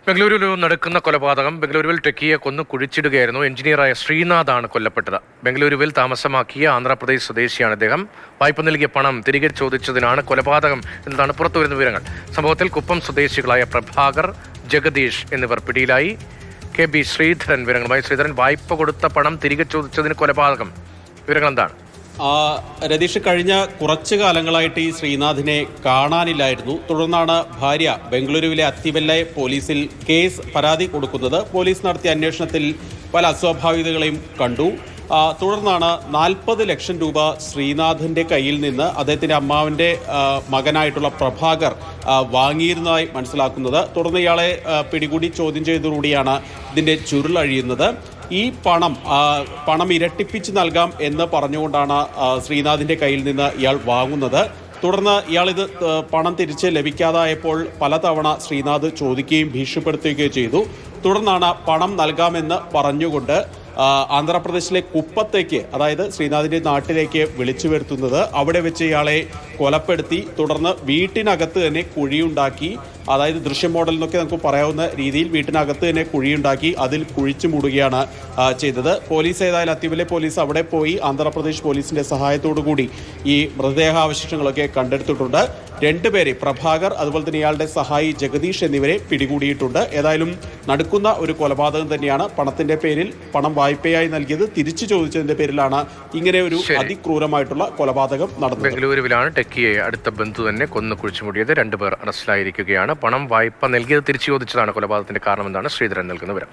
ബംഗളൂരുവിൽ നടക്കുന്ന കൊലപാതകം. ബംഗളൂരുവിൽ ടെക്കിയെ കൊന്നു കുഴിച്ചിടുകയായിരുന്നു. എഞ്ചിനീയറായ ശ്രീനാഥാണ് കൊല്ലപ്പെട്ടത്. ബംഗളൂരുവിൽ താമസമാക്കിയ ആന്ധ്രാപ്രദേശ് സ്വദേശിയാണ് അദ്ദേഹം. വായ്പ നൽകിയ പണം തിരികെ ചോദിച്ചതിനാണ് കൊലപാതകം എന്നതാണ് പുറത്തുവരുന്ന വിവരങ്ങൾ. സംഭവത്തിൽ കുപ്പം സ്വദേശികളായ പ്രഭാകർ, ജഗദീഷ് എന്നിവർ പിടിയിലായി. കെ.ബി. ശ്രീധരൻ വിവരങ്ങളുമായി. ശ്രീധരൻ, വായ്പ കൊടുത്ത പണം തിരികെ ചോദിച്ചതിന് കൊലപാതകം, വിവരങ്ങൾ എന്താണ്? രതീഷ്, കഴിഞ്ഞ കുറച്ചു കാലങ്ങളായിട്ട് ഈ ശ്രീനാഥിനെ കാണാനില്ലായിരുന്നു. തുടർന്നാണ് ഭാര്യ ബംഗളൂരുവിലെ അത്തിവെല്ലൈ പോലീസിൽ പരാതി കൊടുക്കുന്നത്. പോലീസ് നടത്തിയ അന്വേഷണത്തിൽ പല അസ്വാഭാവികതകളെയും കണ്ടു. തുടർന്നാണ് 40 ലക്ഷം രൂപ ശ്രീനാഥിന്റെ കയ്യിൽ നിന്ന് അദ്ദേഹത്തിന്റെ അമ്മാവന്റെ മകനായിട്ടുള്ള പ്രഭാകർ വാങ്ങിയിരുന്നതായി മനസ്സിലാക്കുന്നത്. തുടർന്ന് ഇയാളെ പിടികൂടി ചോദ്യം ചെയ്തതോടുകൂടിയാണ് ഇതിന്റെ ചുരുളഴിയുന്നത്. ഈ പണം ഇരട്ടിപ്പിച്ച് നൽകാം എന്ന് പറഞ്ഞുകൊണ്ടാണ് ശ്രീനാഥിന്റെ കയ്യിൽ നിന്ന് ഇയാൾ വാങ്ങുന്നത്. തുടർന്ന് ഇയാൾ ഇത് പണം തിരിച്ച് ലഭിക്കാതായപ്പോൾ പലതവണ ശ്രീനാഥ് ചോദിക്കുകയും ഭീഷണിപ്പെടുത്തുകയും ചെയ്തു. തുടർന്നാണ് പണം നൽകാമെന്ന് പറഞ്ഞുകൊണ്ട് ആന്ധ്രാപ്രദേശിലെ കുപ്പത്തേക്ക്, അതായത് ശ്രീനാഥിന്റെ നാട്ടിലേക്ക് വിളിച്ചു വരുത്തുന്നത്. അവിടെ വെച്ച് ഇയാളെ കൊലപ്പെടുത്തി തുടർന്ന് വീട്ടിനകത്ത് തന്നെ കുഴിയുണ്ടാക്കി, അതായത് ദൃശ്യ മോഡൽ എന്നൊക്കെ നമുക്ക് പറയാവുന്ന രീതിയിൽ വീട്ടിനകത്ത് തന്നെ കുഴിയുണ്ടാക്കി അതിൽ കുഴിച്ചു മൂടുകയാണ് ചെയ്തത്. പോലീസ് ഏതായാലും അത്തിവെല്ലൈ പോലീസ് അവിടെ പോയി ആന്ധ്രാപ്രദേശ് പോലീസിന്റെ സഹായത്തോടു കൂടി ഈ മൃതദേഹാവശിഷ്ടങ്ങളൊക്കെ കണ്ടെടുത്തിട്ടുണ്ട്. രണ്ടുപേരെ, പ്രഭാകർ അതുപോലെ തന്നെ ഇയാളുടെ സഹായി ജഗദീഷ് എന്നിവരെ പിടികൂടിയിട്ടുണ്ട്. ഏതായാലും നടക്കുന്ന ഒരു കൊലപാതകം തന്നെയാണ്. പണത്തിന്റെ പേരിൽ, പണം വായ്പയായി നൽകിയത് തിരിച്ചു ചോദിച്ചതിന്റെ പേരിലാണ് ഇങ്ങനെ ഒരു അതിക്രൂരമായിട്ടുള്ള കൊലപാതകം നടന്നത്. ബംഗളൂരുവിലാണ് ടെക്കിയെ അടുത്ത ബന്ധു തന്നെ കൊന്നു കുഴിച്ചുമൂടിയത്. 2 പേർ അറസ്റ്റിലായിരിക്കുകയാണ്. പണം വായ്പ നൽകിയത് തിരിച്ചു ചോദിച്ചതാണ് കൊലപാതകത്തിന്റെ കാരണമെന്നാണ് ശ്രീധരൻ നൽകുന്ന വിവരം.